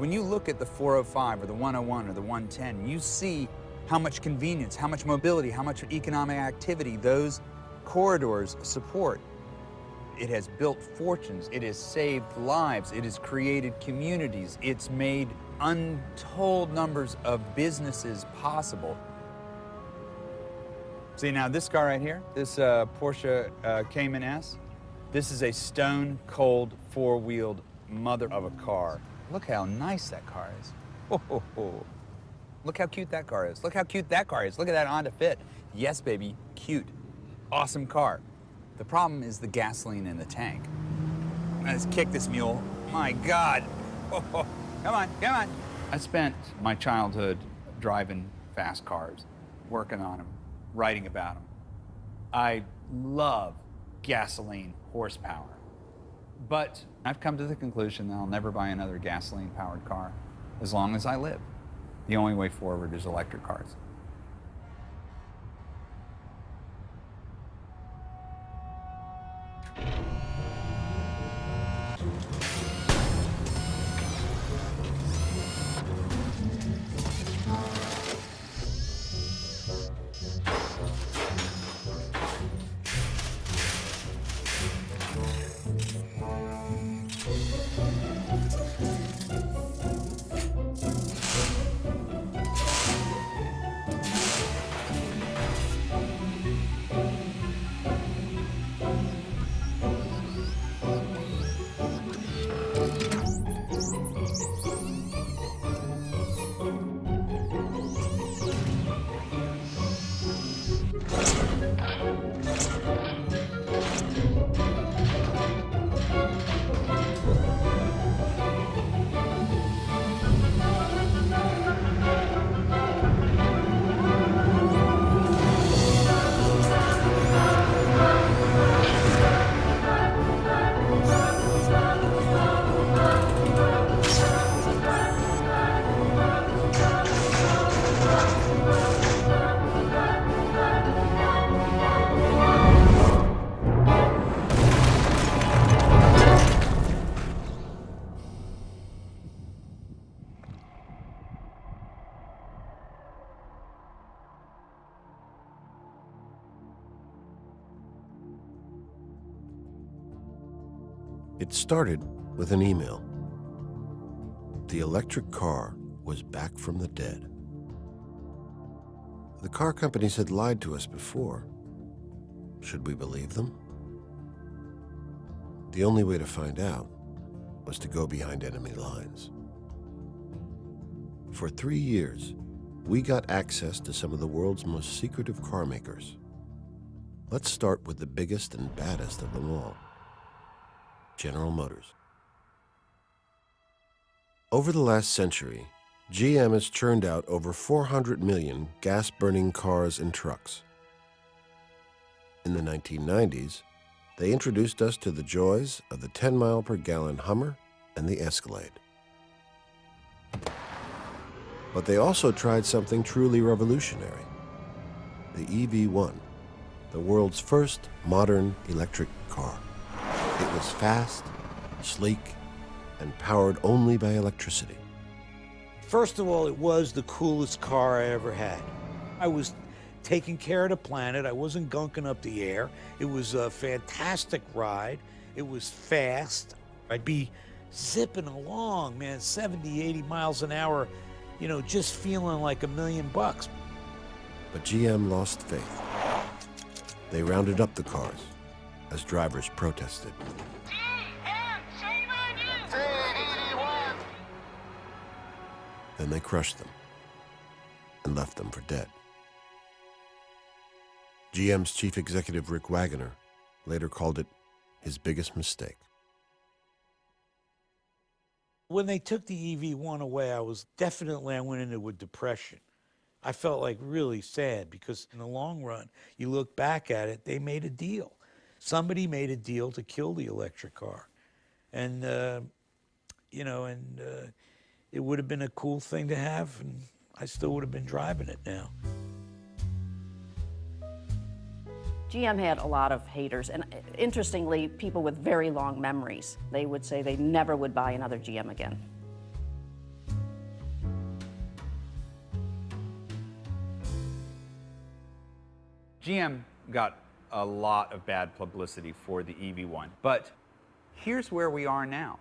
When you look at the 405 or the 101 or the 110, you see how much convenience, how much mobility, how much economic activity those corridors support. It has built fortunes, it has saved lives, it has created communities, it's made untold numbers of businesses possible. See now this car right here, this Porsche Cayman S, this is a stone cold four-wheeled mother of a car. Look how nice that car is. Ho, ho, ho. Look how cute that car is. Look how cute that car is. Look at that Honda Fit. Yes, baby, cute. Awesome car. The problem is the gasoline in the tank. Let's kick this mule. My God. Oh, oh. Come on, come on. I spent my childhood driving fast cars, working on them, writing about them. I love gasoline horsepower. But I've come to the conclusion that I'll never buy another gasoline-powered car as long as I live. The only way forward is electric cars. It started with an email. The electric car was back from the dead. The car companies had lied to us before. Should we believe them? The only way to find out was to go behind enemy lines. For 3 years, we got access to some of the world's most secretive car makers. Let's start with the biggest and baddest of them all, General Motors. Over the last century, GM has churned out over 400 million gas-burning cars and trucks. In the 1990s, they introduced us to the joys of the 10-mile-per-gallon Hummer and the Escalade. But they also tried something truly revolutionary, the EV1, the world's first modern electric car. It was fast, sleek, and powered only by electricity. First of all, it was the coolest car I ever had. I was taking care of the planet. I wasn't gunking up the air. It was a fantastic ride. It was fast. I'd be zipping along, man, 70, 80 miles an hour, you know, just feeling like $1 million. But GM lost faith. They rounded up the cars as drivers protested. GM, shame on you! Then they crushed them and left them for dead. GM's chief executive, Rick Wagoner, later called it his biggest mistake. When they took the EV1 away, I went into a depression. I felt like really sad because in the long run, you look back at it, they made a deal. Somebody made a deal to kill the electric car. And, it would have been a cool thing to have, and I still would have been driving it now. GM had a lot of haters, and interestingly, people with very long memories. They would say they never would buy another GM again. GM got a lot of bad publicity for the EV1, but here's where we are now.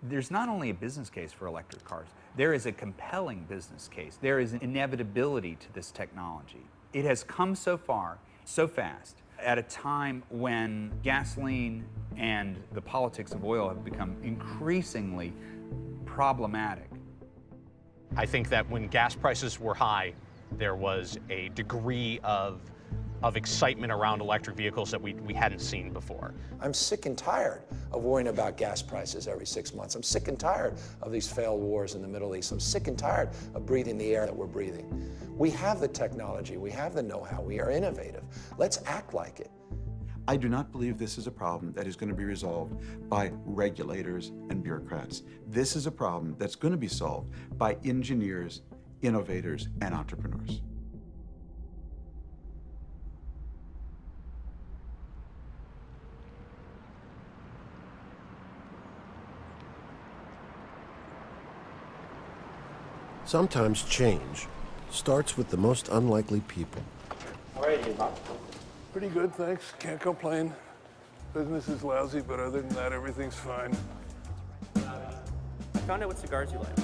There's not only a business case for electric cars, there is a compelling business case. There is an inevitability to this technology. It has come so far, so fast, at a time when gasoline and the politics of oil have become increasingly problematic. I think that when gas prices were high, there was a degree of excitement around electric vehicles that we hadn't seen before. I'm sick and tired of worrying about gas prices every 6 months. I'm sick and tired of these failed wars in the Middle East. I'm sick and tired of breathing the air that we're breathing. We have the technology, we have the know-how, we are innovative. Let's act like it. I do not believe this is a problem that is going to be resolved by regulators and bureaucrats. This is a problem that's going to be solved by engineers, innovators, and entrepreneurs. Sometimes change starts with the most unlikely people. Pretty good, thanks. Can't complain. Business is lousy, but other than that, everything's fine. I found out what cigars you like.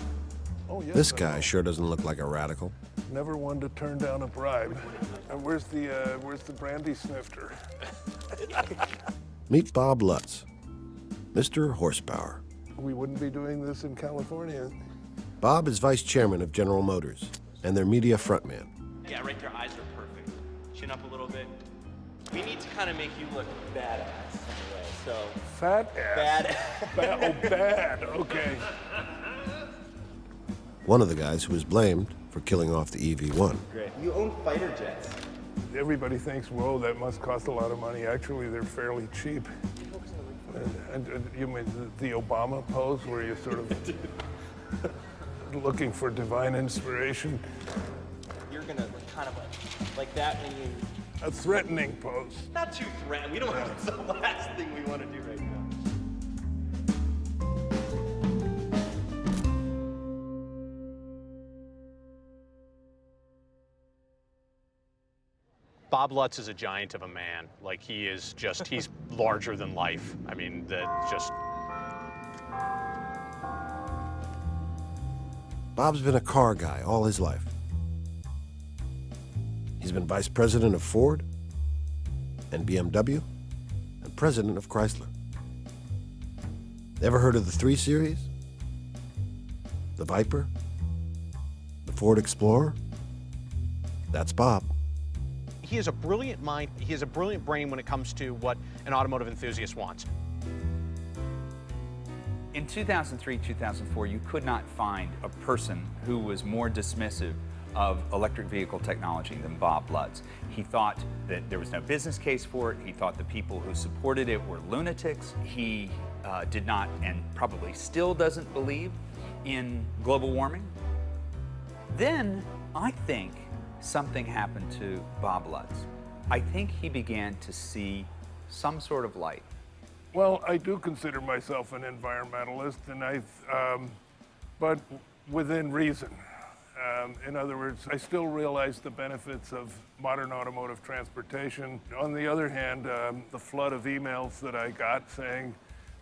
Oh, yes. This guy sure doesn't look like a radical. Never one to turn down a bribe. And where's the brandy snifter? Meet Bob Lutz, Mr. Horsepower. We wouldn't be doing this in California. Bob is vice chairman of General Motors and their media frontman. Yeah, right there, eyes are perfect. Chin up a little bit. We need to kind of make you look badass anyway, so. Fat ass. Bad. Bad, okay. One of the guys who was blamed for killing off the EV1. Great. You own fighter jets. Everybody thinks, whoa, that must cost a lot of money. Actually, they're fairly cheap. And you mean the Obama pose where you're sort of looking for divine inspiration? You're gonna kind of like that when you. A threatening pose. Not too threatening. We don't. It's the last thing we want to do right now. Bob Lutz is a giant of a man. Like, he is just, he's larger than life. I mean, Bob's been a car guy all his life. He's been vice president of Ford and BMW and president of Chrysler. Ever heard of the 3 Series? The Viper? The Ford Explorer? That's Bob. he is a brilliant mind. He has a brilliant brain when it comes to what an automotive enthusiast wants. In 2003, 2004, you could not find a person who was more dismissive of electric vehicle technology than Bob Lutz. He thought that there was no business case for it. He thought the people who supported it were lunatics. He did not, and probably still doesn't, believe in global warming. Then I think something happened to Bob Lutz. I think he began to see some sort of light. Well, I do consider myself an environmentalist, and but within reason. In other words, I still realize the benefits of modern automotive transportation. On the other hand, the flood of emails that I got saying,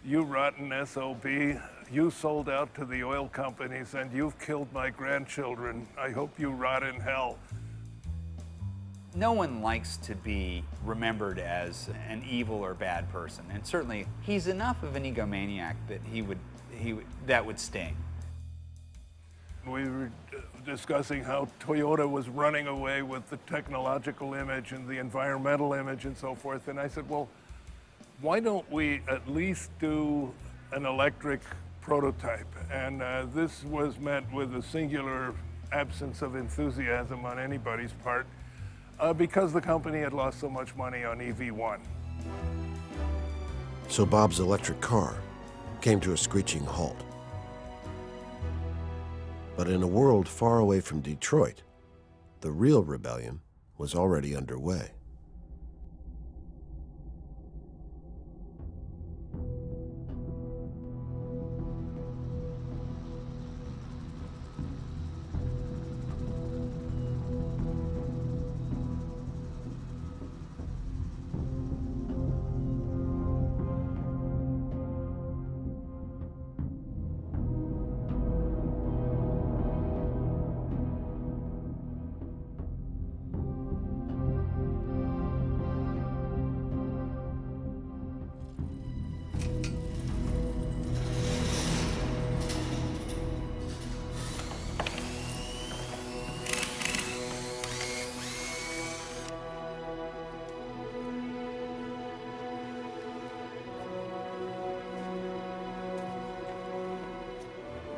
"You rotten SOB, you sold out to the oil companies and you've killed my grandchildren. I hope you rot in hell." No one likes to be remembered as an evil or bad person, and certainly he's enough of an egomaniac that that would sting. We were discussing how Toyota was running away with the technological image and the environmental image and so forth, and I said, well, why don't we at least do an electric prototype? And this was met with a singular absence of enthusiasm on anybody's part because the company had lost so much money on EV1. So Bob's electric car came to a screeching halt. But in a world far away from Detroit, the real rebellion was already underway.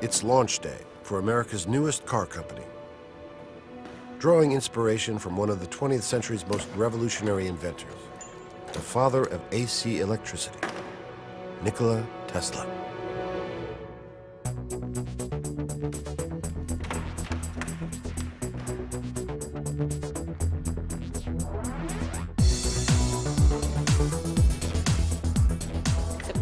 It's launch day for America's newest car company. Drawing inspiration from one of the 20th century's most revolutionary inventors, the father of AC electricity, Nikola Tesla.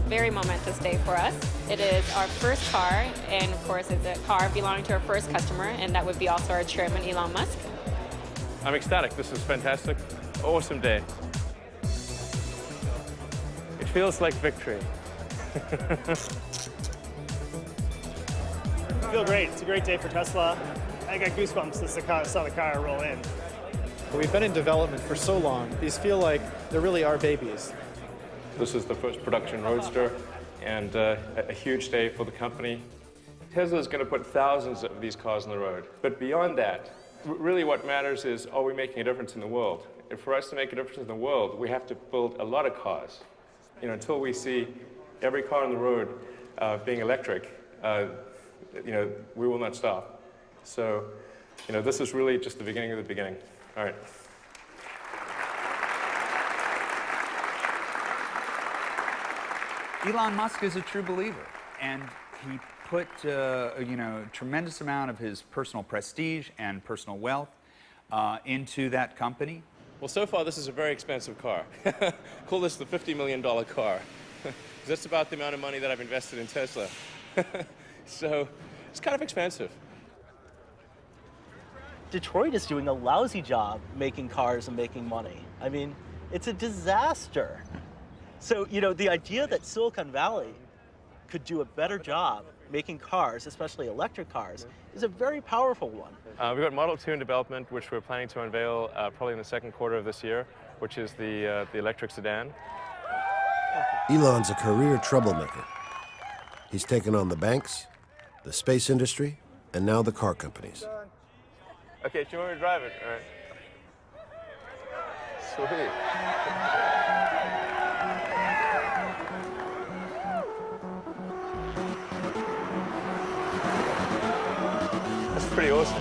Very momentous day for us. It is our first car, and of course it's a car belonging to our first customer, and that would be also our chairman, Elon Musk. I'm ecstatic. This is fantastic. Awesome day. It feels like victory. I feel great. It's a great day for Tesla. I got goosebumps since I saw the car roll in. We've been in development for so long. These feel like they're really our babies. This is the first production Roadster, and a huge day for the company. Tesla is going to put thousands of these cars on the road. But beyond that, really what matters is, are we making a difference in the world? And for us to make a difference in the world, we have to build a lot of cars. You know, until we see every car on the road being electric, you know, we will not stop. So, you know, this is really just the beginning of the beginning. All right. Elon Musk is a true believer, and he put you know, a tremendous amount of his personal prestige and personal wealth into that company. Well, so far this is a very expensive car. Call this the $50 million car. That's about the amount of money that I've invested in Tesla. So it's kind of expensive. Detroit is doing a lousy job making cars and making money. I mean, it's a disaster. So, you know, the idea that Silicon Valley could do a better job making cars, especially electric cars, is a very powerful one. We've got Model 2 in development, which we're planning to unveil probably in the second quarter of this year, which is the electric sedan. Elon's a career troublemaker. He's taken on the banks, the space industry, and now the car companies. Okay, do you want me to drive it? All right. Sweet. Pretty awesome.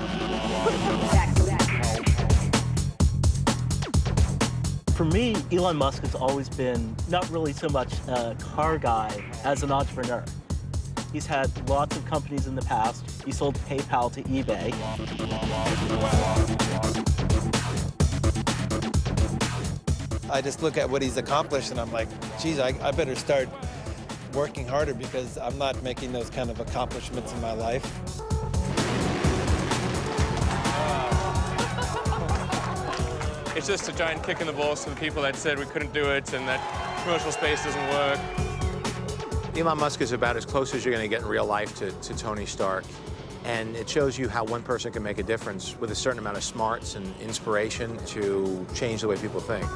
For me, Elon Musk has always been not really so much a car guy as an entrepreneur. He's had lots of companies in the past. He sold PayPal to eBay. I just look at what he's accomplished and I'm like, geez, I better start working harder because I'm not making those kind of accomplishments in my life. It's just a giant kick in the balls to the people that said we couldn't do it and that commercial space doesn't work. Elon Musk is about as close as you're going to get in real life to Tony Stark. And it shows you how one person can make a difference with a certain amount of smarts and inspiration to change the way people think.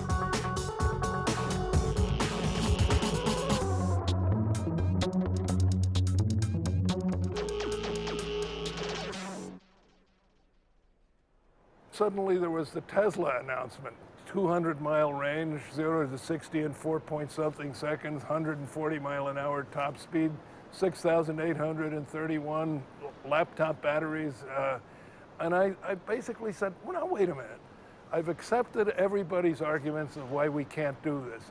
Suddenly there was the Tesla announcement. 200-mile range, 0 to 60 in 4-point-something seconds, 140-mile-an-hour top speed, 6,831 laptop batteries. And I basically said, well, now, wait a minute. I've accepted everybody's arguments of why we can't do this.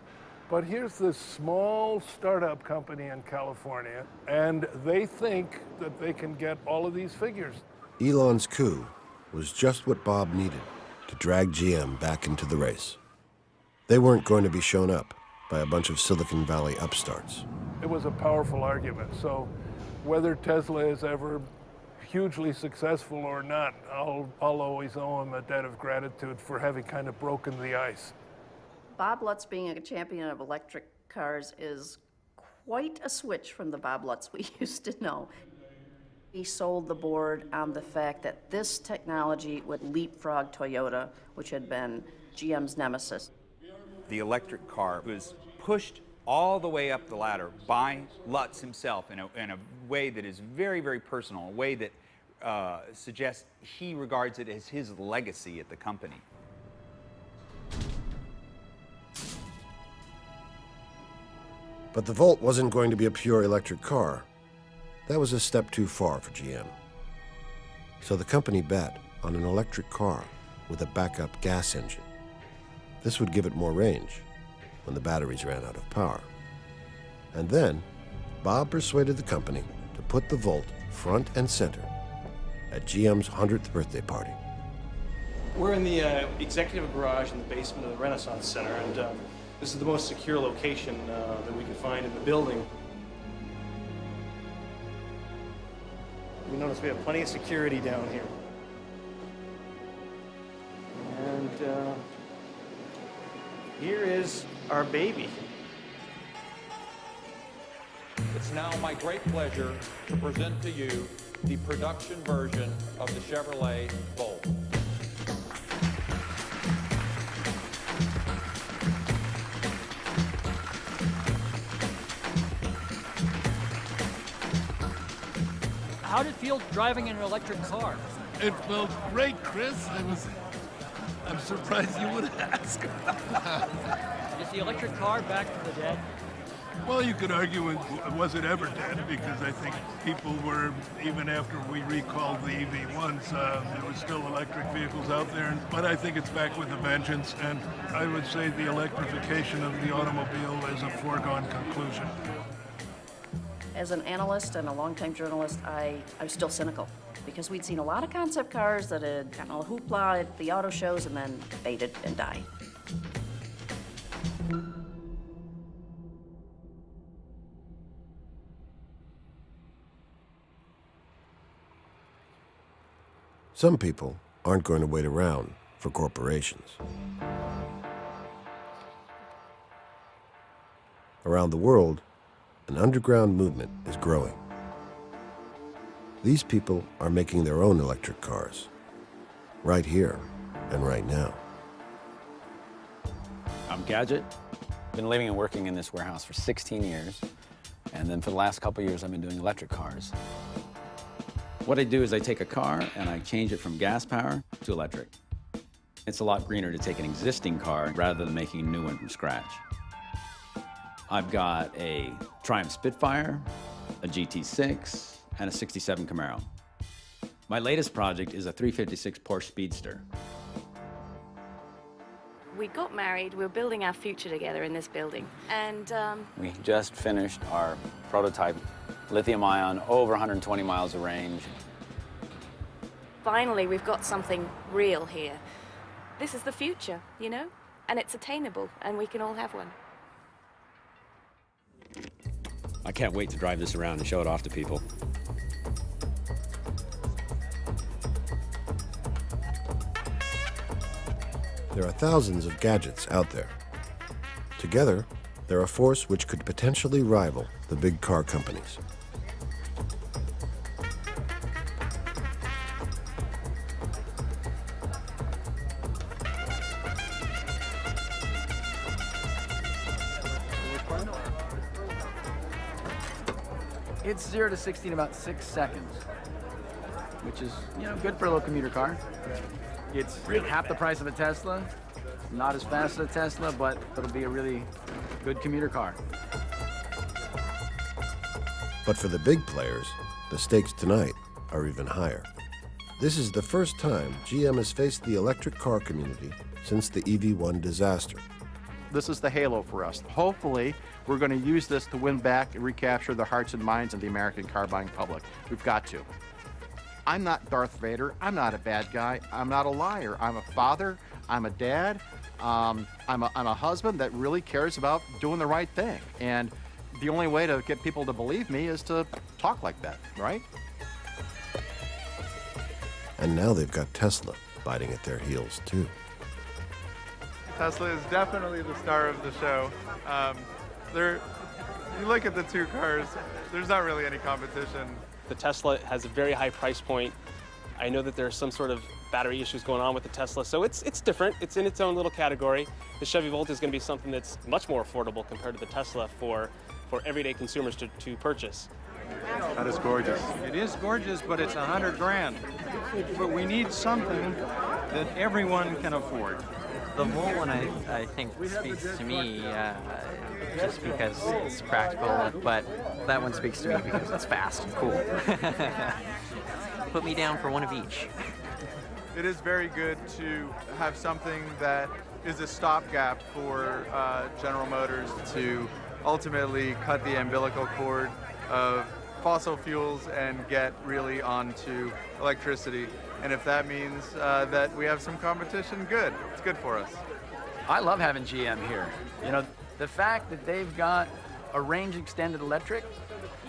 But here's this small startup company in California, and they think that they can get all of these figures. Elon's coup was just what Bob needed to drag GM back into the race. They weren't going to be shown up by a bunch of Silicon Valley upstarts. It was a powerful argument. So whether Tesla is ever hugely successful or not, I'll always owe him a debt of gratitude for having kind of broken the ice. Bob Lutz being a champion of electric cars is quite a switch from the Bob Lutz we used to know. He sold the board on the fact that this technology would leapfrog Toyota, which had been GM's nemesis. The electric car was pushed all the way up the ladder by Lutz himself in a way that is very, very personal, a way that suggests he regards it as his legacy at the company. But the Volt wasn't going to be a pure electric car. that was a step too far for GM. So the company bet on an electric car with a backup gas engine. This would give it more range when the batteries ran out of power. And then, Bob persuaded the company to put the Volt front and center at GM's 100th birthday party. We're in the executive garage in the basement of the Renaissance Center, and this is the most secure location that we can find in the building. We notice we have plenty of security down here. And here is our baby. It's now my great pleasure to present to you the production version of the Chevrolet Volt. How did it feel driving in an electric car? It felt great, Chris. I'm surprised you would ask. Is the electric car back from the dead? Well, you could argue it wasn't ever dead, because I think people were, even after we recalled the EV1s, there were still electric vehicles out there. But I think it's back with a vengeance, and I would say the electrification of the automobile is a foregone conclusion. As an analyst and a longtime journalist, I was still cynical, because we'd seen a lot of concept cars that had gotten all the hoopla at the auto shows and then faded and died. Some people aren't going to wait around for corporations. Around the world, an underground movement is growing. These people are making their own electric cars, right here and right now. I'm Gadget. Been living and working in this warehouse for 16 years, and then for the last couple of years I've been doing electric cars. What I do is I take a car and I change it from gas power to electric. It's a lot greener to take an existing car rather than making a new one from scratch. I've got a Triumph Spitfire, a GT6, and a 67 Camaro. My latest project is a 356 Porsche Speedster. We got married, we were building our future together in this building, and We just finished our prototype lithium-ion, over 120 miles of range. finally we've got something real here. This is the future, you know? And it's attainable, and we can all have one. I can't wait to drive this around and show it off to people. There are thousands of gadgets out there. Together, they're a force which could potentially rival the big car companies. It's 0 to 60 in about 6 seconds, which is, you know, good for a little commuter car. It's half the price of a Tesla, not as fast as a Tesla, but it'll be a really good commuter car. But for the big players, the stakes tonight are even higher. This is the first time GM has faced the electric car community since the EV1 disaster. This is the halo for us. Hopefully, we're going to use this to win back and recapture the hearts and minds of the American car buying public. We've got to. I'm not Darth Vader. I'm not a bad guy. I'm not a liar. I'm a father. I'm a dad. I'm a husband that really cares about doing the right thing. And the only way to get people to believe me is to talk like that, right? And now they've got Tesla biting at their heels, too. Tesla is definitely the star of the show. You look at the two cars, there's not really any competition. The Tesla has a very high price point. I know that there's some sort of battery issues going on with the Tesla, so it's different. It's in its own little category. The Chevy Volt is going to be something that's much more affordable compared to the Tesla for everyday consumers to purchase. That is gorgeous. It is gorgeous, but it's $100 grand. But we need something that everyone can afford. The Volt one, I think, speaks to me just because it's practical, but that one speaks to me because it's fast and cool. Put me down for one of each. It is very good to have something that is a stopgap for General Motors to ultimately cut the umbilical cord of fossil fuels and get really onto electricity. And if that means that we have some competition, good. It's good for us. I love having GM here. You know, the fact that they've got a range extended electric,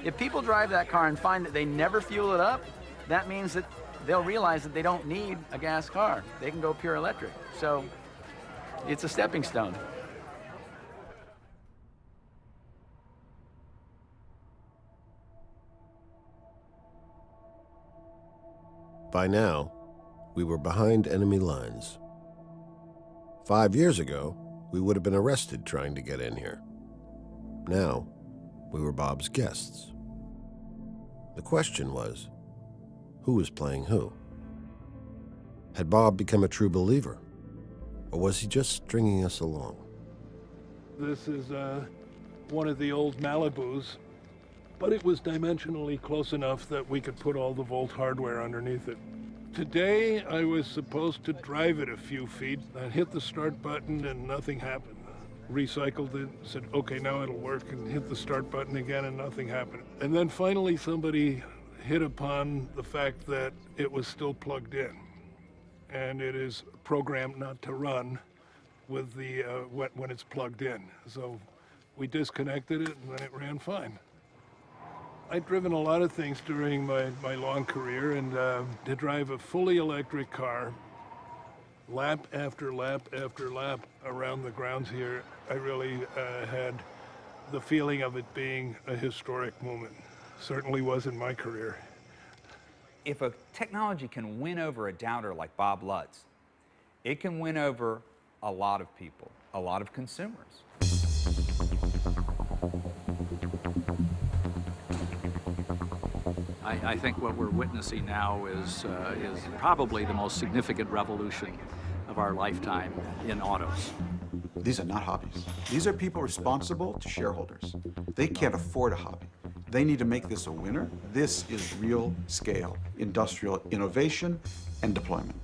if people drive that car and find that they never fuel it up, that means that they'll realize that they don't need a gas car. They can go pure electric. So it's a stepping stone. By now, we were behind enemy lines. 5 years ago, we would have been arrested trying to get in here. Now, we were Bob's guests. The question was, who was playing who? Had Bob become a true believer, or was he just stringing us along? This is one of the old Malibus, but it was dimensionally close enough that we could put all the Volt hardware underneath it. Today, I was supposed to drive it a few feet. I hit the start button and nothing happened. Recycled it, said, okay, now it'll work, and hit the start button again and nothing happened. And then finally somebody hit upon the fact that it was still plugged in. And it is programmed not to run with the when it's plugged in. So we disconnected it and then it ran fine. I've driven a lot of things during my long career, and to drive a fully electric car, lap after lap after lap around the grounds here, I really had the feeling of it being a historic moment. Certainly was in my career. If a technology can win over a doubter like Bob Lutz, it can win over a lot of people, a lot of consumers. I think what we're witnessing now is probably the most significant revolution of our lifetime in autos. These are not hobbies. These are people responsible to shareholders. They can't afford a hobby. They need to make this a winner. This is real scale industrial innovation and deployment.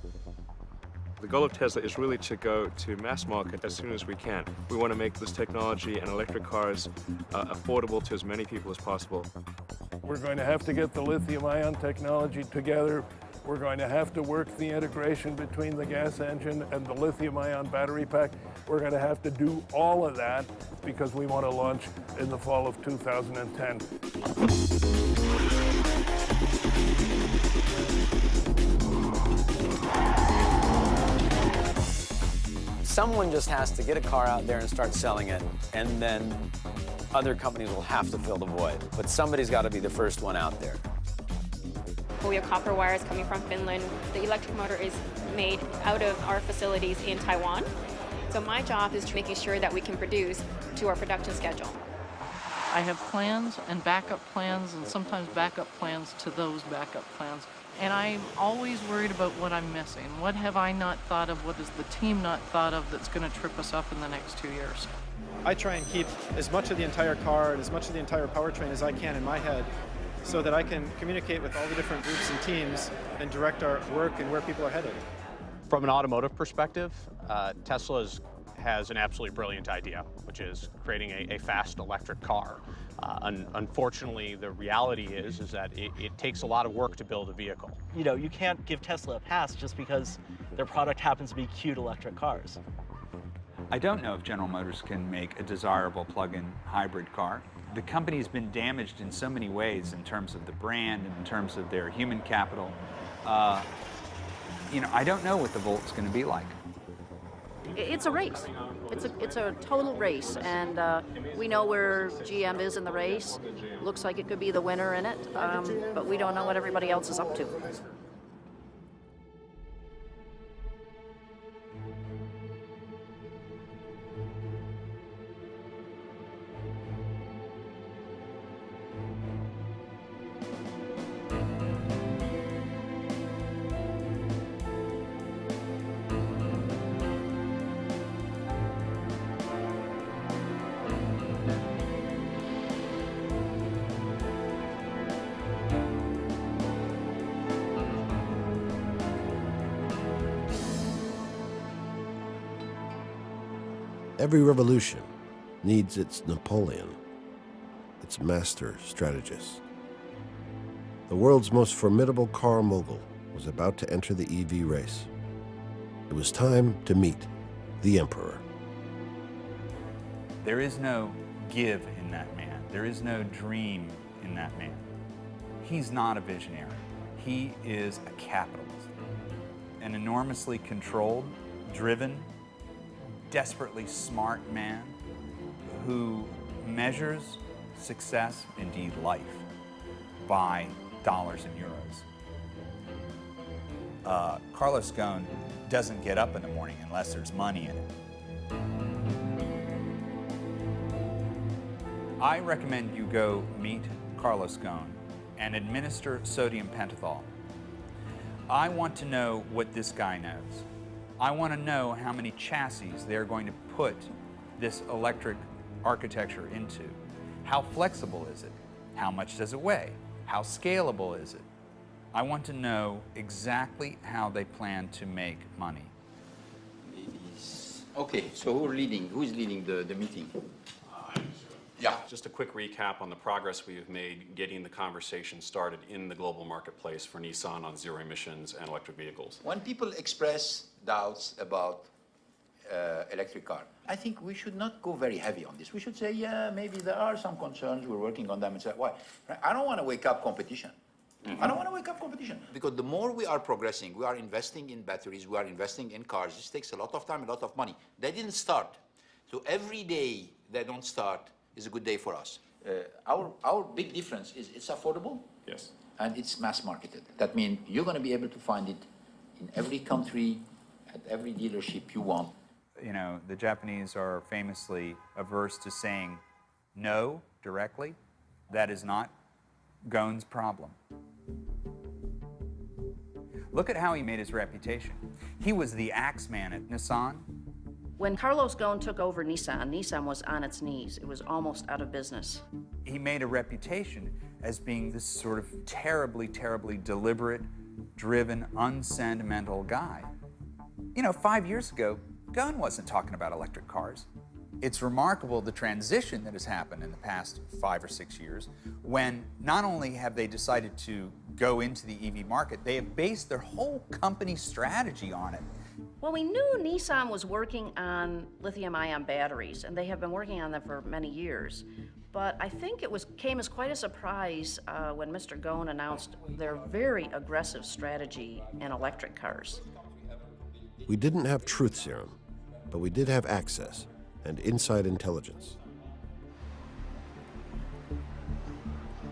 The goal of Tesla is really to go to mass market as soon as we can. We want to make this technology and electric cars affordable to as many people as possible. We're going to have to get the lithium-ion technology together. We're going to have to work the integration between the gas engine and the lithium-ion battery pack. We're going to have to do all of that because we want to launch in the fall of 2010. Someone just has to get a car out there and start selling it, and then other companies will have to fill the void. But somebody's got to be the first one out there. We have copper wires coming from Finland. The electric motor is made out of our facilities in Taiwan. So my job is making sure that we can produce to our production schedule. I have plans and backup plans and sometimes backup plans to those backup plans. And I'm always worried about what I'm missing. What have I not thought of? What has the team not thought of that's going to trip us up in the next 2 years? I try and keep as much of the entire car and as much of the entire powertrain as I can in my head so that I can communicate with all the different groups and teams and direct our work and where people are headed. From an automotive perspective, Tesla has an absolutely brilliant idea, which is creating a fast electric car. Unfortunately, the reality is that it takes a lot of work to build a vehicle. You know, you can't give Tesla a pass just because their product happens to be cute electric cars. I don't know if General Motors can make a desirable plug-in hybrid car. The company's been damaged in so many ways in terms of the brand and in terms of their human capital. You know, I don't know what the Volt's going to be like. It's a race. It's a total race, and we know where GM is in the race. Looks like it could be the winner in it, but we don't know what everybody else is up to. Every revolution needs its Napoleon, its master strategist. The world's most formidable car mogul was about to enter the EV race. It was time to meet the emperor. There is no give in that man. There is no dream in that man. He's not a visionary. He is a capitalist. An enormously controlled, driven, desperately smart man who measures success, indeed life, by dollars and euros. Carlos Ghosn doesn't get up in the morning unless there's money in it. I recommend you go meet Carlos Ghosn and administer sodium pentothal. I want to know what this guy knows. I want to know how many chassis they're going to put this electric architecture into. How flexible is it? How much does it weigh? How scalable is it? I want to know exactly how they plan to make money. Okay, so who's leading the meeting? Yeah. Just a quick recap on the progress we have made getting the conversation started in the global marketplace for Nissan on zero emissions and electric vehicles. When people express doubts about electric car, I think we should not go very heavy on this. We should say, yeah, maybe there are some concerns, we're working on them, and say, why? I don't want to wake up competition. I don't want to wake up competition. Because the more we are progressing, we are investing in batteries, we are investing in cars. This takes a lot of time, a lot of money. They didn't start. So every day they don't start is a good day for us. Our big difference is it's affordable. Yes. And it's mass marketed. That means you're going to be able to find it in every country, at every dealership you want. You know, the Japanese are famously averse to saying no directly. That is not Ghosn's problem. Look at how he made his reputation. He was the axeman at Nissan. When Carlos Ghosn took over Nissan, Nissan was on its knees. It was almost out of business. He made a reputation as being this sort of terribly, terribly deliberate, driven, unsentimental guy. You know, 5 years ago, Ghosn wasn't talking about electric cars. It's remarkable the transition that has happened in the past 5 or 6 years when not only have they decided to go into the EV market, they have based their whole company strategy on it. Well, we knew Nissan was working on lithium-ion batteries, and they have been working on them for many years. But I think it came as quite a surprise when Mr. Ghosn announced their very aggressive strategy in electric cars. We didn't have truth serum, but we did have access and inside intelligence.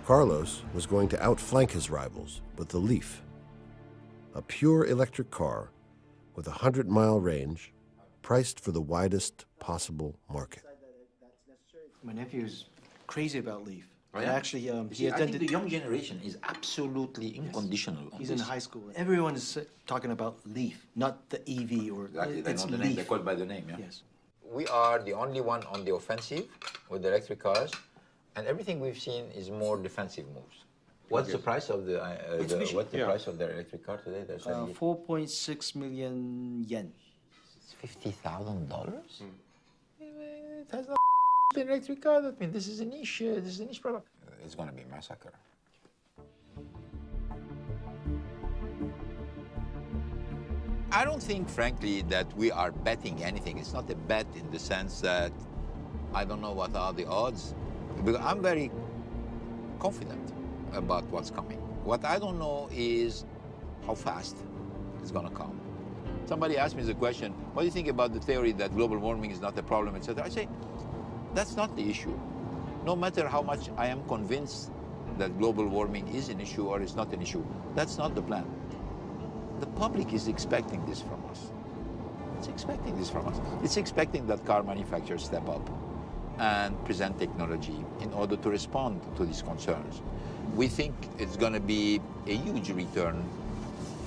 Carlos was going to outflank his rivals with the Leaf, a pure electric car with a 100-mile range, priced for the widest possible market. My nephew is crazy about Leaf. Oh, And yeah? actually, he I attended. think the young generation is absolutely unconditional. on He's in this. high school. Everyone is talking about Leaf, not the EV or Exactly, they it's know the Leaf. name, they're called by the name, yeah? Yes. We are the only one on the offensive with the electric cars, and everything we've seen is more defensive moves. What's the price of the price of their electric car today? They're selling it 4.6 million yen. $50,000. It has an electric car. That means this is a niche product. It's going to be a massacre. I don't think, frankly, that we are betting anything. It's not a bet in the sense that I don't know what are the odds, because I'm very confident about what's coming. What I don't know is how fast it's going to come. Somebody asked me the question, what do you think about the theory that global warming is not a problem, etc.? I say, that's not the issue. No matter how much I am convinced that global warming is an issue or is not an issue, that's not the plan. The public is expecting this from us. It's expecting this from us. It's expecting that car manufacturers step up and present technology in order to respond to these concerns. We think it's going to be a huge return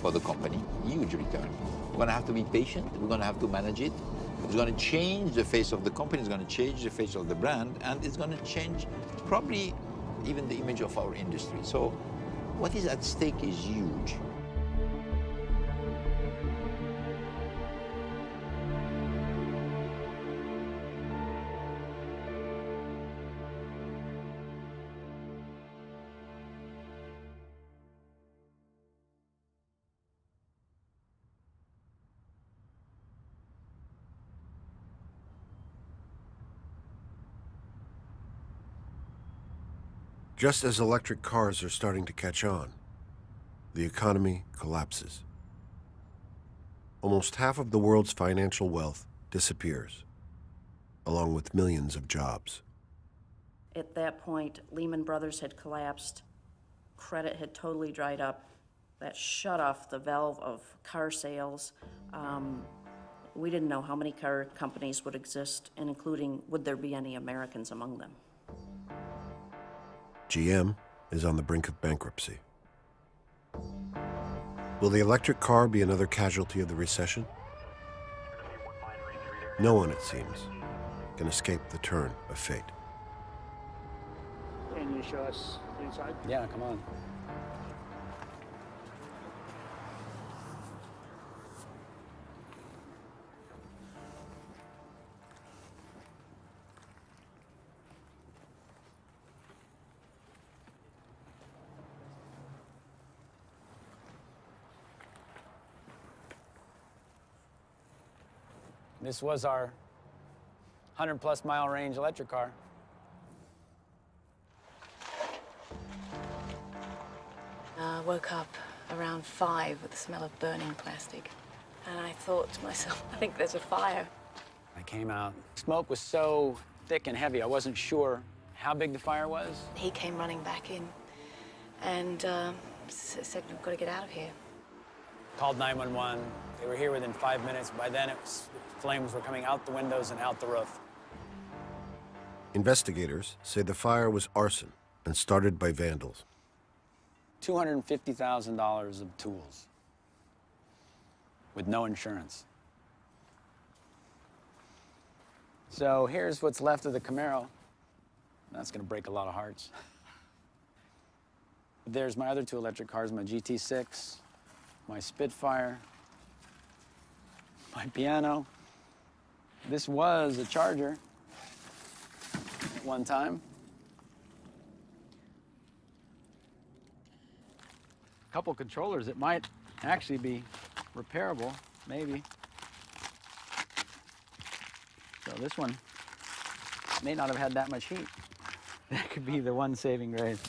for the company, huge return. We're going to have to be patient. We're going to have to manage it. It's going to change the face of the company. It's going to change the face of the brand, and it's going to change probably even the image of our industry. So what is at stake is huge. Just as electric cars are starting to catch on, the economy collapses. Almost half of the world's financial wealth disappears, along with millions of jobs. At that point, Lehman Brothers had collapsed. Credit had totally dried up. That shut off the valve of car sales. We didn't know how many car companies would exist, and including, would there be any Americans among them? GM is on the brink of bankruptcy. Will the electric car be another casualty of the recession? No one, it seems, can escape the turn of fate. Can you show us inside? Yeah, come on. This was our 100-plus mile range electric car. Woke up around 5 with the smell of burning plastic. And I thought to myself, I think there's a fire. I came out. Smoke was so thick and heavy, I wasn't sure how big the fire was. He came running back in and said, we've got to get out of here. Called 911. They were here within 5 minutes. By then, flames were coming out the windows and out the roof. Investigators say the fire was arson and started by vandals. $250,000 of tools with no insurance. So here's what's left of the Camaro. That's gonna break a lot of hearts. There's my other 2 electric cars, my GT6, my Spitfire, my piano. This was a Charger at one time. A couple controllers that might actually be repairable, maybe. So this one may not have had that much heat. That could be the one saving grace.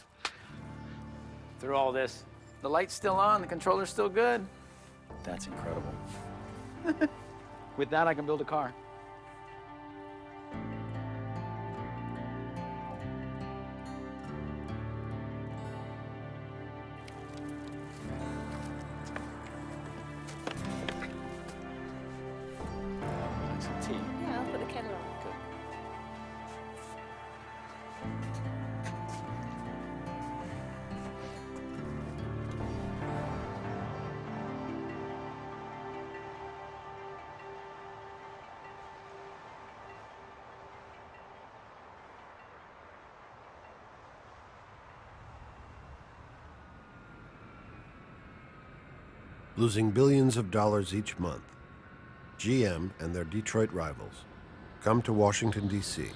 Through all this, the light's still on, the controller's still good. That's incredible. With that, I can build a car. Yeah, I'll put the kettle on. Good. Losing billions of dollars each month, GM and their Detroit rivals come to Washington, D.C.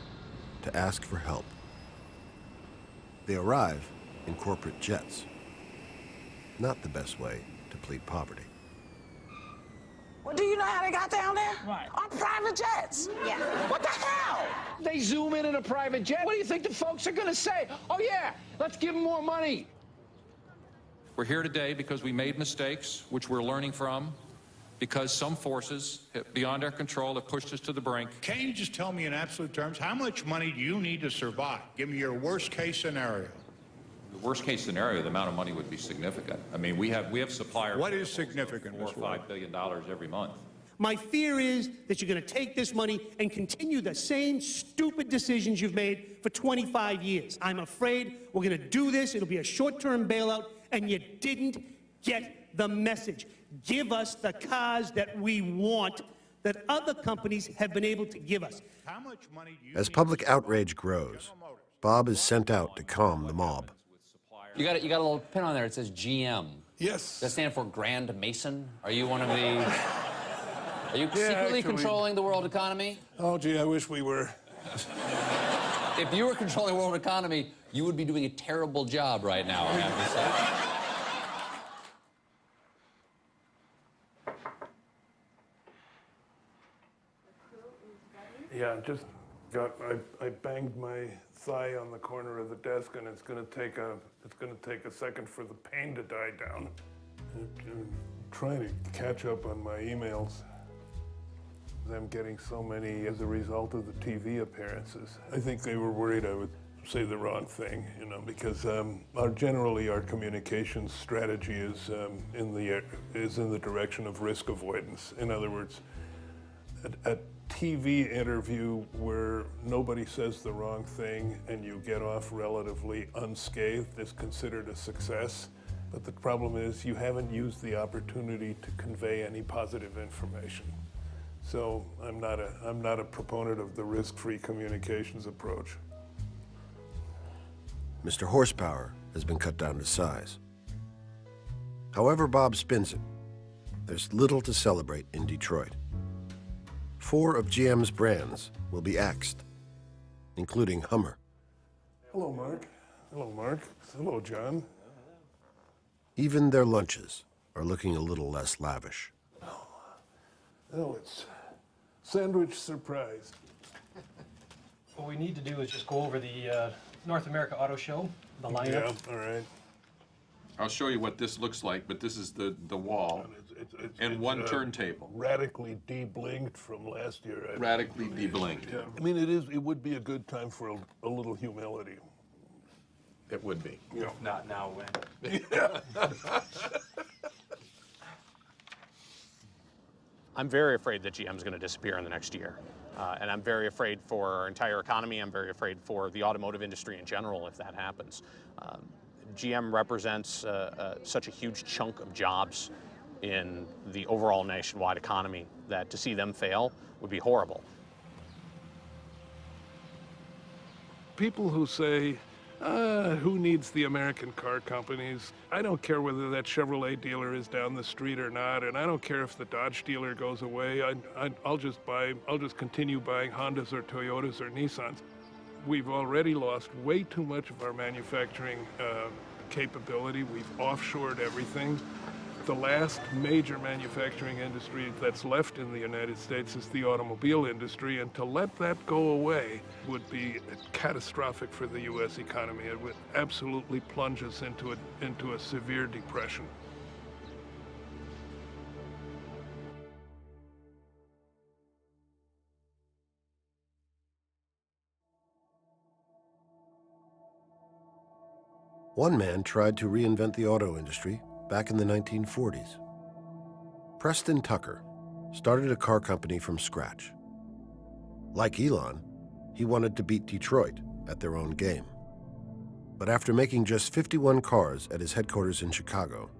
to ask for help. They arrive in corporate jets. Not the best way to plead poverty. Well, do you know how they got down there? Right. On private jets. Yeah. What the hell? They zoom in a private jet. What do you think the folks are going to say? Oh, yeah, let's give them more money. We're here today because we made mistakes, which we're learning from, because some forces beyond our control have pushed us to the brink. Can you just tell me in absolute terms, how much money do you need to survive? Give me your worst case scenario. The worst case scenario, the amount of money would be significant. I mean, we have suppliers. What is significant, $4 or $5 billion every month. My fear is that you're going to take this money and continue the same stupid decisions you've made for 25 years. I'm afraid we're going to do this. It'll be a short-term bailout, and you didn't get the message. Give us the cars that we want, that other companies have been able to give us. How much money do you As public outrage grows, Bob is sent out to calm the mob. You got a little pin on there. It says GM. Yes. Does that stand for Grand Mason? Are you one of the... Are you secretly controlling the world economy? Oh, gee, I wish we were. If you were controlling the world economy, you would be doing a terrible job right now, I have to say. Yeah, just I banged my thigh on the corner of the desk, and it's going to take a second for the pain to die down. I'm trying to catch up on my emails. I'm getting so many as a result of the TV appearances. I think they were worried I would say the wrong thing, you know, because generally our communications strategy is in the direction of risk avoidance. In other words, a TV interview where nobody says the wrong thing and you get off relatively unscathed is considered a success. But the problem is you haven't used the opportunity to convey any positive information. So I'm not a proponent of the risk-free communications approach. Mr. Horsepower has been cut down to size. However Bob spins it, there's little to celebrate in Detroit. 4 of GM's brands will be axed, including Hummer. Hello, Mark. Hello, Mark. Hello, John. Even their lunches are looking a little less lavish. Oh, it's sandwich surprise. What we need to do is just go over the North America Auto Show, the lineup. Yeah, all right. I'll show you what this looks like, but this is the wall and one turntable. Radically de-blinked from last year. Radically de-blinked. Yeah. I mean, it would be a good time for a little humility. It would be. Yeah. Not now, when? Yeah. I'm very afraid that GM is going to disappear in the next year. And I'm very afraid for our entire economy. I'm very afraid for the automotive industry in general if that happens. GM represents such a huge chunk of jobs in the overall nationwide economy that to see them fail would be horrible. People who say, who needs the American car companies? I don't care whether that Chevrolet dealer is down the street or not, and I don't care if the Dodge dealer goes away. I'll just continue buying Hondas or Toyotas or Nissans. We've already lost way too much of our manufacturing capability. We've offshored everything. The last major manufacturing industry that's left in the United States is the automobile industry, and to let that go away would be catastrophic for the U.S. economy. It would absolutely plunge us into a severe depression. One man tried to reinvent the auto industry back in the 1940s. Preston Tucker started a car company from scratch. Like Elon, he wanted to beat Detroit at their own game. But after making just 51 cars at his headquarters in Chicago,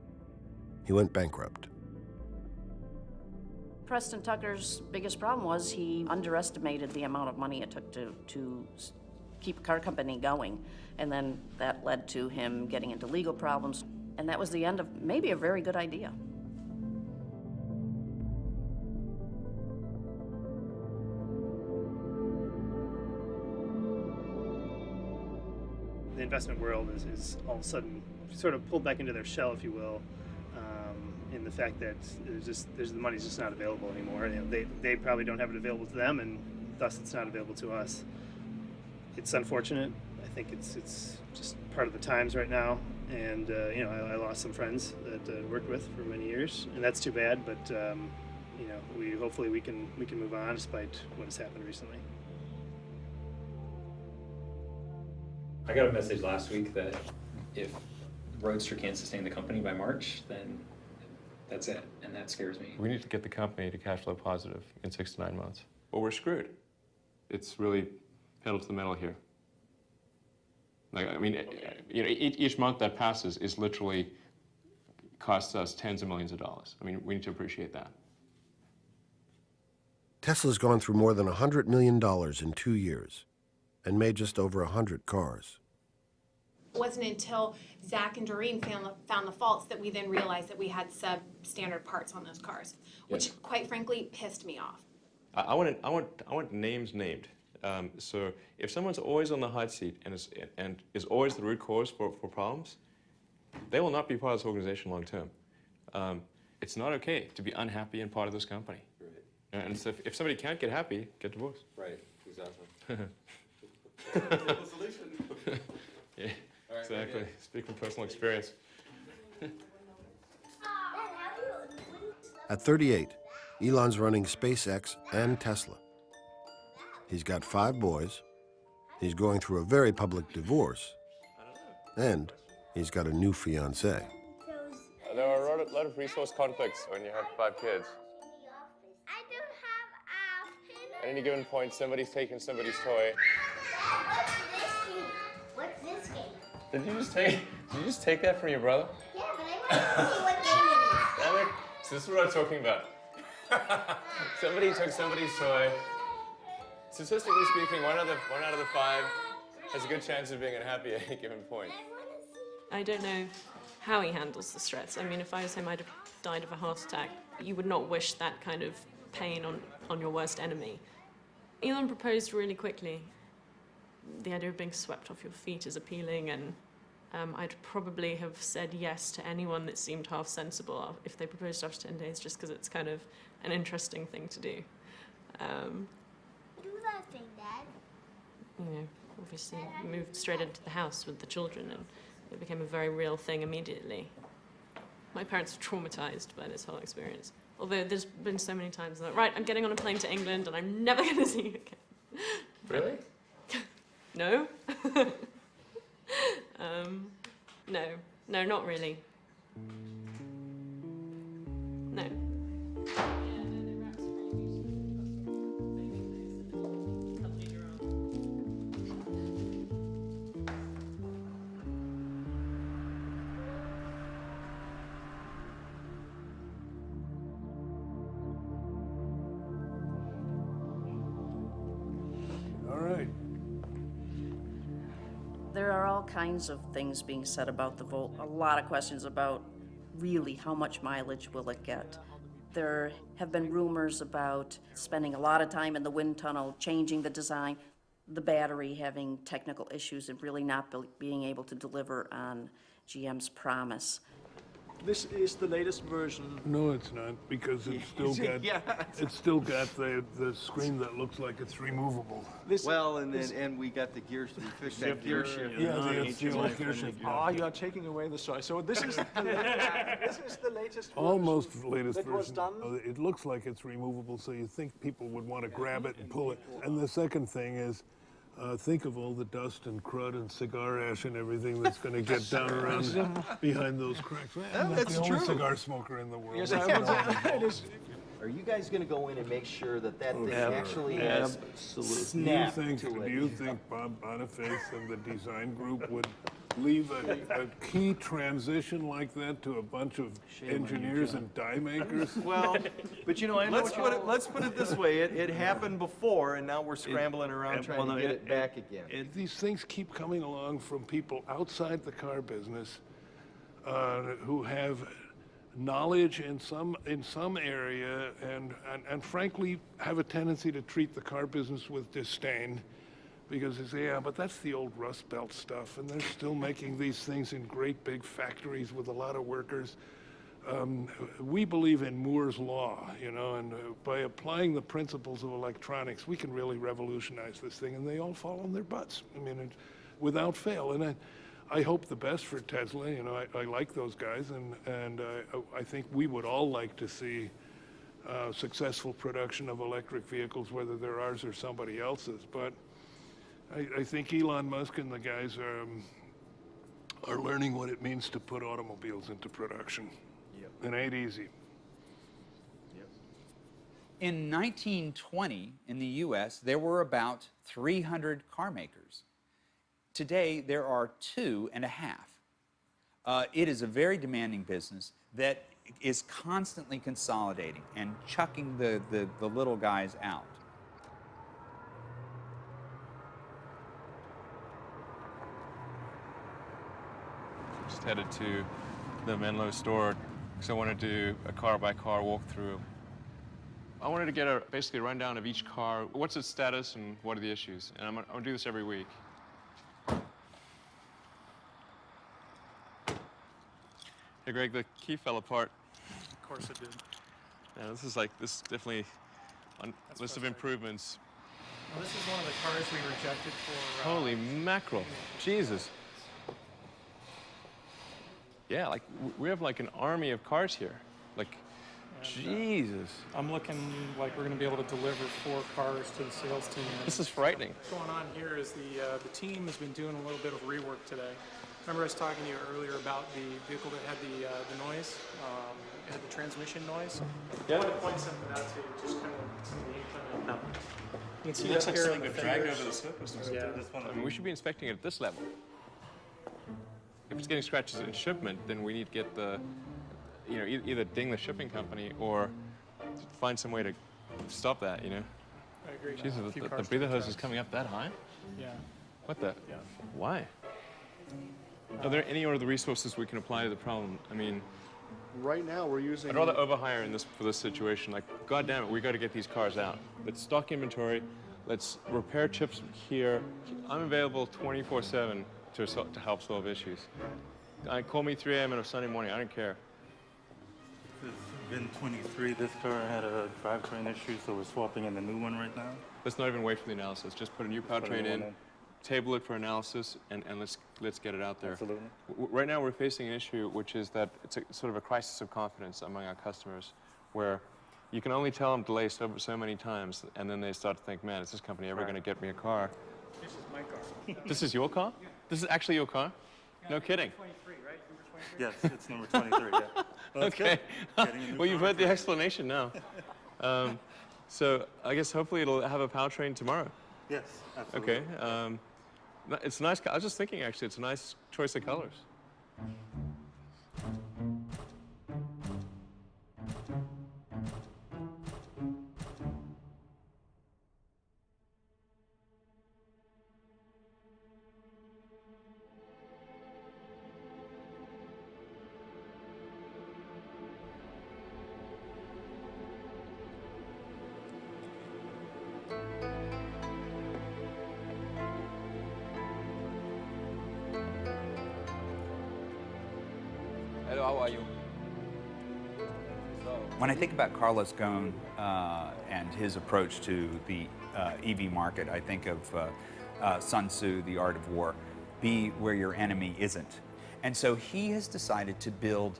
he went bankrupt. Preston Tucker's biggest problem was he underestimated the amount of money it took to keep a car company going. And then that led to him getting into legal problems. And that was the end of maybe a very good idea. The investment world is all of a sudden sort of pulled back into their shell, if you will, in the fact that the money's just not available anymore. You know, they probably don't have it available to them, and thus it's not available to us. It's unfortunate. I think it's just part of the times right now. And you know, I lost some friends that I worked with for many years, and that's too bad. But you know, hopefully we can move on despite what has happened recently. I got a message last week that if Roadster can't sustain the company by March, then that's it, and that scares me. We need to get the company to cash flow positive in 6 to 9 months, or we're screwed. It's really pedal to the metal here. Like, I mean, you know, each month that passes is literally costs us tens of millions of dollars. I mean, we need to appreciate that. Tesla's gone through more than $100 million in 2 years and made just over 100 cars. It wasn't until Zach and Doreen found the faults that we then realized that we had substandard parts on those cars, which quite frankly pissed me off. I want names named. So if someone's always on the hot seat and is always the root cause for problems, they will not be part of this organization long term. It's not okay to be unhappy and part of this company. Right. And so if somebody can't get happy, get divorced. Right, exactly. Yeah, exactly. Speak from personal experience. At 38, Elon's running SpaceX and Tesla. He's got 5 boys, he's going through a very public divorce, and he's got a new fiancée. There are a lot of resource conflicts when you have 5 kids. At any given point, somebody's taking somebody's toy. What's this game? Did you just take that from your brother? Yeah, but I want to see what game it is. So this is what I'm talking about. Somebody took somebody's toy. Statistically speaking, one out of the 5 has a good chance of being unhappy at any given point. I don't know how he handles the stress. I mean, if I was him, I'd have died of a heart attack. You would not wish that kind of pain on your worst enemy. Elon proposed really quickly. The idea of being swept off your feet is appealing, and I'd probably have said yes to anyone that seemed half sensible if they proposed after 10 days, just because it's kind of an interesting thing to do. Do that thing, Dad. You know, obviously moved straight into the house with the children, and it became a very real thing immediately. My parents were traumatized by this whole experience. Although there's been so many times that, right, I'm getting on a plane to England and I'm never going to see you again. Really? No. No, not really. No. All right. There are all kinds of things being said about the Volt, a lot of questions about really how much mileage will it get. There have been rumors about spending a lot of time in the wind tunnel, changing the design, the battery having technical issues and really not being able to deliver on GM's promise. This is the latest version. No, it's not, because it's still got it's still got the screen that looks like it's removable. Well, and we got the gears to be fixed. That gear shift. It's the old gear shift. Oh, you are taking away the soy. So this is the latest version. Almost the latest that was version. done. It looks like it's removable, so you think people would want to grab it and pull it. And the second thing is, think of all the dust and crud and cigar ash and everything that's going to get down around behind those cracks. I'm not the only cigar smoker in the world. Yes, are you guys going to go in and make sure that that thing actually has snap to it? Do you think Bob Boniface and the design group would leave a key transition like that to a bunch of engineers and die makers? Well, but you know, let's put it this way: it happened before, and now we're scrambling around trying to get it back again. These things keep coming along from people outside the car business who have knowledge in some area and frankly have a tendency to treat the car business with disdain, because they say, yeah, but that's the old Rust Belt stuff, and they're still making these things in great big factories with a lot of workers. We believe in Moore's Law, you know, and by applying the principles of electronics, we can really revolutionize this thing, and they all fall on their butts. I mean, without fail. And I hope the best for Tesla. You know, I like those guys, and I think we would all like to see successful production of electric vehicles, whether they're ours or somebody else's. But I think Elon Musk and the guys are learning what it means to put automobiles into production. It ain't easy. In 1920, in the U.S., there were about 300 car makers. Today, there are 2.5. It is a very demanding business that is constantly consolidating and chucking the little guys out. Just headed to the Menlo store because I want to do a car-by-car walkthrough. I wanted to get basically a rundown of each car. What's its status and what are the issues? And I'm going to do this every week. Hey, Greg, the key fell apart. Of course it did. Yeah, this is definitely on list of improvements. Well, this is one of the cars we rejected for. Holy mackerel. Jesus. Yeah, like, we have like an army of cars here. Like, Jesus. I'm looking like we're going to be able to deliver 4 cars to the sales team. This is frightening. What's going on here is the team has been doing a little bit of rework today. Remember I was talking to you earlier about the vehicle that had the noise, it had the transmission noise? Yeah. I wanted to point something out to you, just kind of some of the inclement. You can see It looks that like here something on got dragged fenders. over the surface or something. Yeah. I mean, we should be inspecting it at this level. If it's getting scratches in shipment, then we need to get the, you know, either ding the shipping company or find some way to stop that, you know? I agree. Jesus, A few the cars breather to hose the is tracks. coming up that high? Yeah. What the? Yeah. Why? Are there any other resources we can apply to the problem? I mean, Right now, we're using. I'd rather overhire in this for this situation. Like, God damn it, we got to get these cars out. Let's stock inventory. Let's repair chips here. I'm available 24/7 to help solve issues. Call me 3 a.m. on a Sunday morning. I don't care. It's been 23. This car had a drivetrain issue, so we're swapping in the new one right now. Let's not even wait for the analysis. Just put a new powertrain in, table it for analysis, and let's get it out there. Absolutely. Right now, we're facing an issue, which is that it's sort of a crisis of confidence among our customers, where you can only tell them delay so many times, and then they start to think, man, is this company ever going to get me a car? This is my car. This is your car? This is actually your car? No kidding. 23, right? Number 23? Yes, it's number 23, yeah. Well, that's Okay. good. Getting a new Well, you've car. heard the explanation now. So I guess hopefully it'll have a powertrain tomorrow. Yes, absolutely. Okay. It's a nice. I was just thinking, actually, it's a nice choice of colors. Hello, how are you? When I think about Carlos Ghosn and his approach to the EV market, I think of Sun Tzu, The Art of War, be where your enemy isn't. And so he has decided to build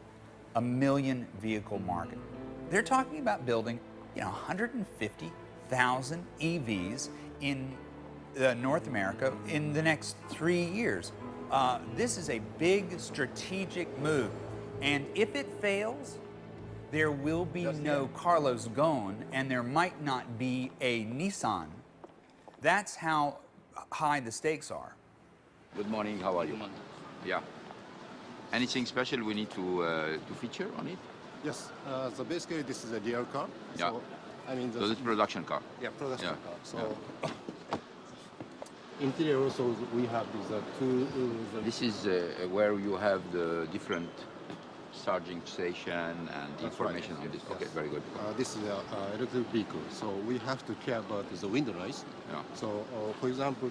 a 1 million vehicle market. They're talking about building, 150,000 EVs in North America in the next 3 years. This is a big strategic move. And if it fails, there will be no Carlos Ghosn, and there might not be a Nissan. That's how high the stakes are. Good morning, how are you? Yeah. Anything special we need to feature on it? Yes. So basically, this is a DR car. Yeah. So, I mean, So this is production car? Yeah, production Yeah. car. So interior also we have these two. This is where you have the different charging station and information on this. Okay, very good. This is an electric vehicle, so we have to care about the window noise. Yeah. So, for example,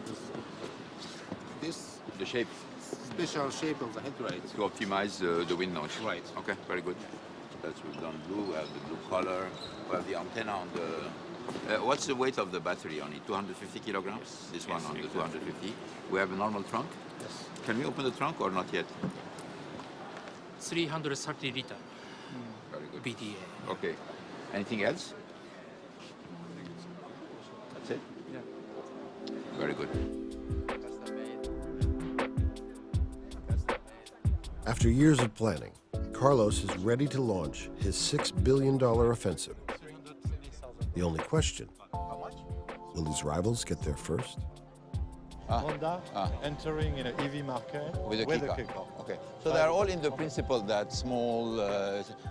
this The shape. special shape of the headlights. To optimize the wind noise. Right. Okay, very good. That's we've done blue, we have the blue color, we have the antenna on the... what's the weight of the battery on it? 250 kilograms? Yes. This one Yes, on the exactly. 250. We have a normal trunk? Yes. Can we open the trunk or not yet? 330 liter Very good. BDA. Okay. Anything else? That's it? Yeah. Very good. After years of planning, Carlos is ready to launch his $6 billion offensive. The only question, will his rivals get there first? Honda entering in an EV market With a with a kickoff. kickoff. Okay. So they are all in the principle that small,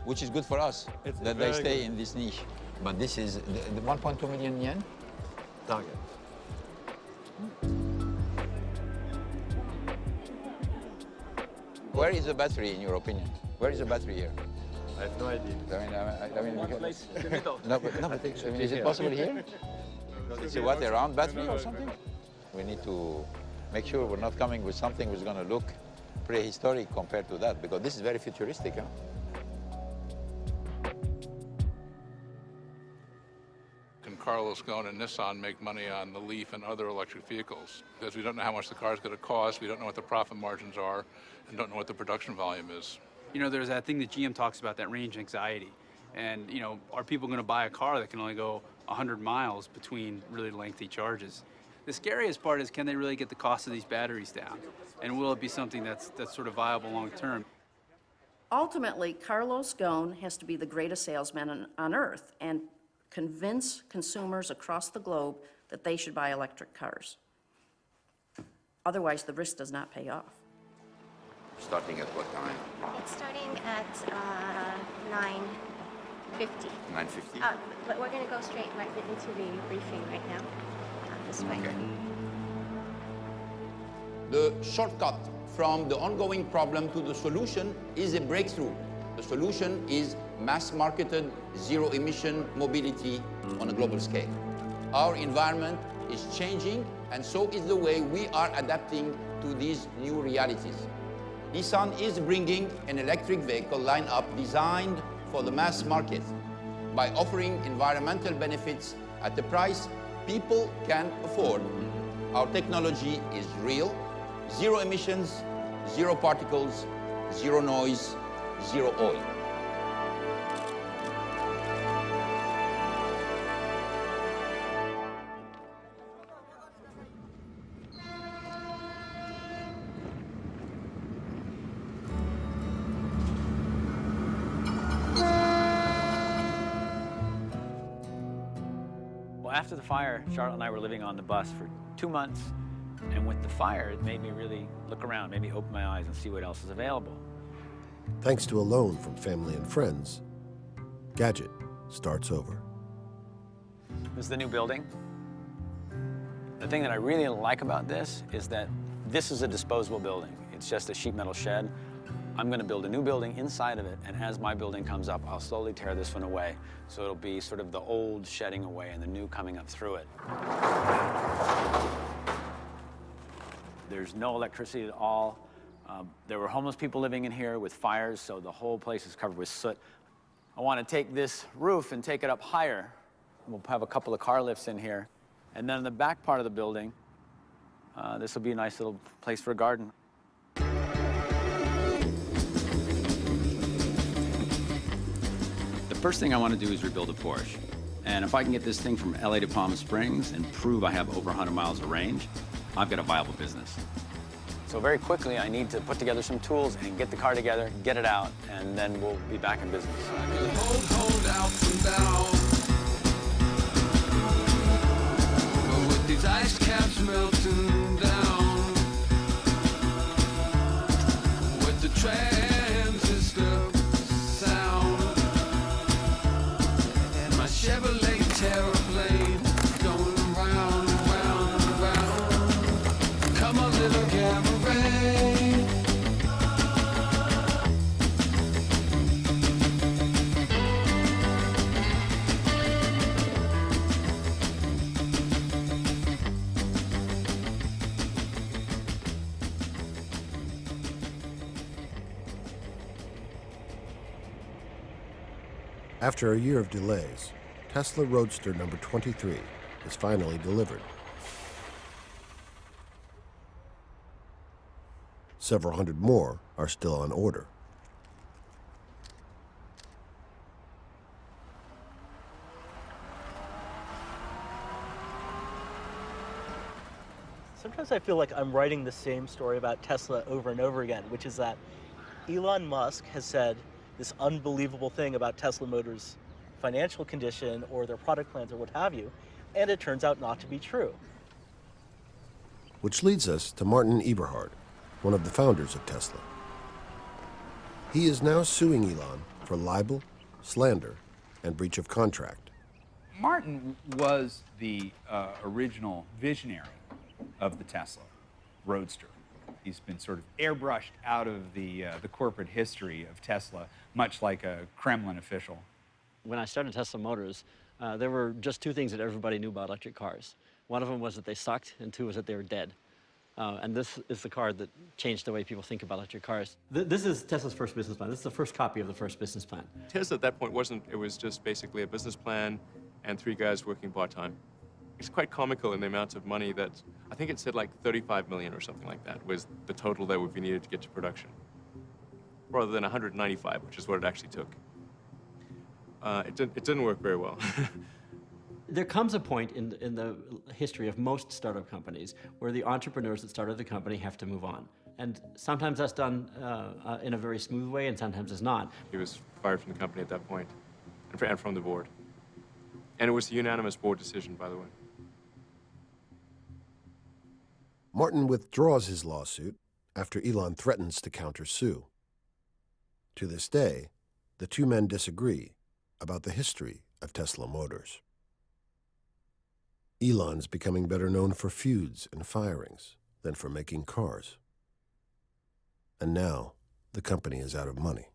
which is good for us, It's that they very stay good. in this niche. But this is the 1.2 million yen? Target. Where is the battery in your opinion? Where is the battery here? I have no idea. I mean, we can- place in the middle. No, but I mean, is it possible here? Is it what, a round battery or something? We need to make sure we're not coming with something which is going to look prehistoric compared to that, because this is very futuristic, huh? can Carlos Ghosn and Nissan make money on the Leaf and other electric vehicles? Because we don't know how much the car is going to cost, we don't know what the profit margins are, and don't know what the production volume is. You know, there's that thing that GM talks about, that range anxiety. And, you know, are people going to buy a car that can only go 100 miles between really lengthy charges? The scariest part is, can they really get the cost of these batteries down? And will it be something that's sort of viable long term? Ultimately, Carlos Ghosn has to be the greatest salesman on earth and convince consumers across the globe that they should buy electric cars. Otherwise, the risk does not pay off. Starting at what time? It's starting at 9:50. 9:50? But we're going to go straight right into the briefing right now. This way. The shortcut from the ongoing problem to the solution is a breakthrough. The solution is mass-marketed, zero-emission mobility on a global scale. Our environment is changing, and so is the way we are adapting to these new realities. Nissan is bringing an electric vehicle lineup designed for the mass market by offering environmental benefits at a price people can afford. Our technology is real, zero emissions, zero particles, zero noise, zero oil. After the fire, Charlotte and I were living on the bus for 2 months, and with the fire, it made me really look around, made me open my eyes and see what else is available. Thanks to a loan from family and friends, Gadget starts over. This is the new building. The thing that I really like about this is that this is a disposable building. It's just a sheet metal shed. I'm going to build a new building inside of it, and as my building comes up, I'll slowly tear this one away. So it'll be sort of the old shedding away and the new coming up through it. There's no electricity at all. There were homeless people living in here with fires, so the whole place is covered with soot. I want to take this roof and take it up higher. We'll have a couple of car lifts in here. And then in the back part of the building, this will be a nice little place for a garden. The first thing I want to do is rebuild a Porsche. And if I can get this thing from LA to Palm Springs and prove I have over 100 miles of range, I've got a viable business. So very quickly, I need to put together some tools and get the car together, get it out, and then we'll be back in business. Hold out and down. But with these ice caps melting down, with the transistor sound, and my Chevrolet Terraplane going round and round and round. Come on, little cabaret. After a year of delays, Tesla Roadster number 23 is finally delivered. Several hundred more are still on order. Sometimes I feel like I'm writing the same story about Tesla over and over again, which is that Elon Musk has said this unbelievable thing about Tesla Motors' financial condition or their product plans or what have you, and it turns out not to be true. Which leads us to Martin Eberhard, one of the founders of Tesla. He is now suing Elon for libel, slander, and breach of contract. Martin was the original visionary of the Tesla Roadster. He's been sort of airbrushed out of the corporate history of Tesla, much like a Kremlin official. When I started Tesla Motors, there were just two things that everybody knew about electric cars. One of them was that they sucked, and two was that they were dead. And this is the car that changed the way people think about electric cars. This is Tesla's first business plan. This is the first copy of the first business plan. Tesla at that point it was just basically a business plan and 3 guys working part-time. It's quite comical in the amount of money that, I think it said like 35 million or something like that was the total that would be needed to get to production, rather than 195, which is what it actually took. It didn't work very well. There comes a point in the history of most startup companies where the entrepreneurs that started the company have to move on. And sometimes that's done in a very smooth way, and sometimes it's not. He was fired from the company at that point, and from the board. And it was a unanimous board decision, by the way. Martin withdraws his lawsuit after Elon threatens to countersue. To this day, the two men disagree about the history of Tesla Motors. Elon's becoming better known for feuds and firings than for making cars. And now, the company is out of money.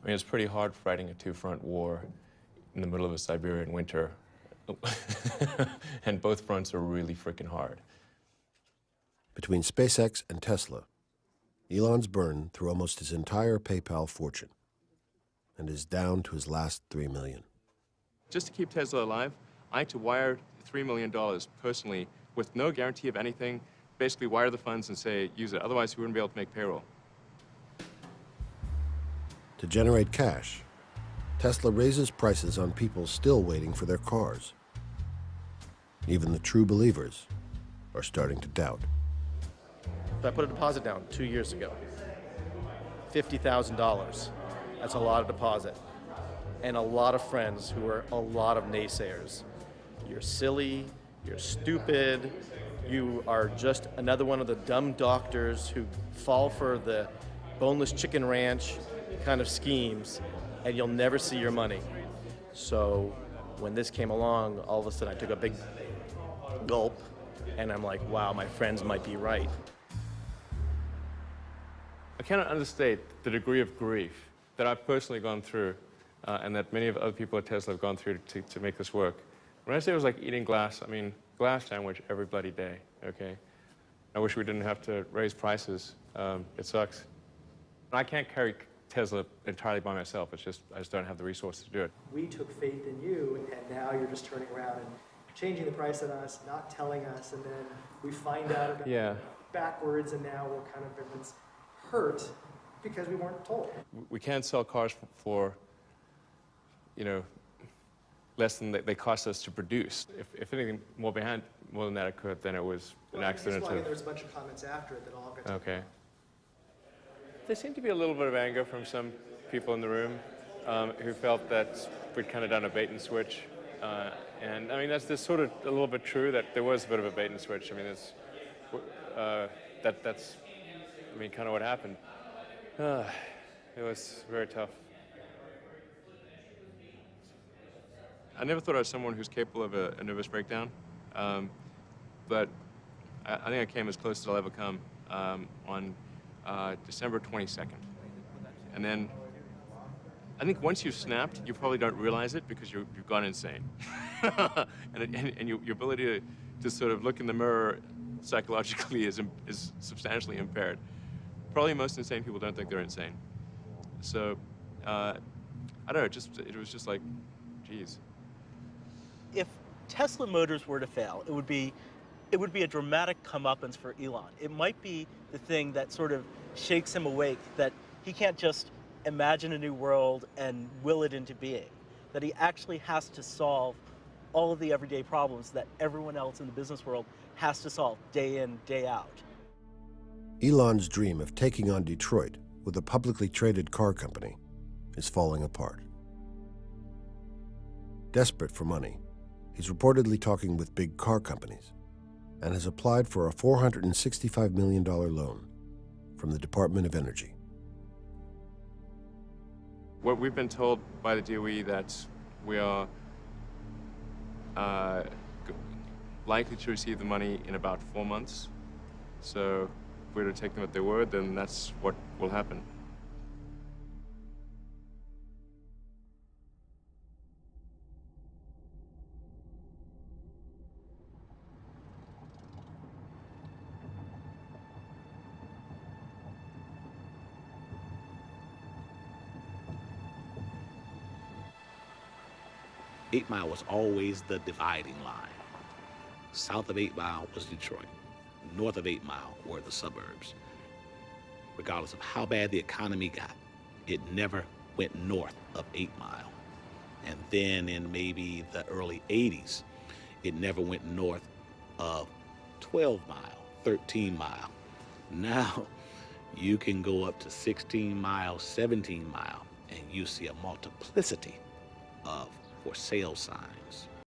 I mean, it's pretty hard fighting a two-front war in the middle of a Siberian winter. And both fronts are really freaking hard. Between SpaceX and Tesla, Elon's burned through almost his entire PayPal fortune and is down to his last $3 million. Just to keep Tesla alive, I had to wire $3 million personally with no guarantee of anything, basically wire the funds and say, use it. Otherwise, we wouldn't be able to make payroll. To generate cash, Tesla raises prices on people still waiting for their cars. Even the true believers are starting to doubt. So I put a deposit down 2 years ago. $50,000. That's a lot of deposit. And a lot of friends who are a lot of naysayers. You're silly, you're stupid, you are just another one of the dumb doctors who fall for the boneless chicken ranch kind of schemes, and you'll never see your money. So when this came along, all of a sudden I took a big gulp, and I'm like, wow, my friends might be right. I cannot understate the degree of grief that I've personally gone through and that many of other people at Tesla have gone through to make this work. When I say it was like eating glass, I mean glass sandwich every bloody day, okay? I wish we didn't have to raise prices. It sucks. I can't carry Tesla entirely by myself. It's just, I just don't have the resources to do it. We took faith in you, and now you're just turning around and changing the price on us, not telling us, and then we find out about it backwards, and now we're kind of everyone's hurt because we weren't told. We can't sell cars for you know, less than they cost us to produce. If anything more than that occurred, then it was an accident. There was a bunch of comments after it that all got okay. There seemed to be a little bit of anger from some people in the room who felt that we'd kind of done a bait and switch. And I mean, that's sort of a little bit true that there was a bit of a bait and switch. I mean, that's I mean, kind of what happened. It was very tough. I never thought I was someone who's capable of a nervous breakdown, but I think I came as close as I'll ever come on December 22nd. And then I think once you've snapped, you probably don't realize it because you've gone insane. and your ability to sort of look in the mirror psychologically is substantially impaired. Probably most insane people don't think they're insane. So, I don't know, it was just like, geez. If Tesla Motors were to fail, it would be a dramatic comeuppance for Elon. It might be the thing that sort of shakes him awake, that he can't just imagine a new world and will it into being, that he actually has to solve all of the everyday problems that everyone else in the business world has to solve day in, day out. Elon's dream of taking on Detroit with a publicly traded car company is falling apart. Desperate for money, he's reportedly talking with big car companies and has applied for a $465 million loan from the Department of Energy. What we've been told by the DOE that we are likely to receive the money in about 4 months. So if we were to take them at their word, then that's what will happen. 8 Mile was always the dividing line. South of 8 Mile was Detroit. North of 8 Mile were the suburbs. Regardless of how bad the economy got, it never went north of 8 Mile. And then in maybe the early 80s, it never went north of 12 Mile, 13 Mile. Now, you can go up to 16 Mile, 17 Mile, and you see a multiplicity of for sale signs.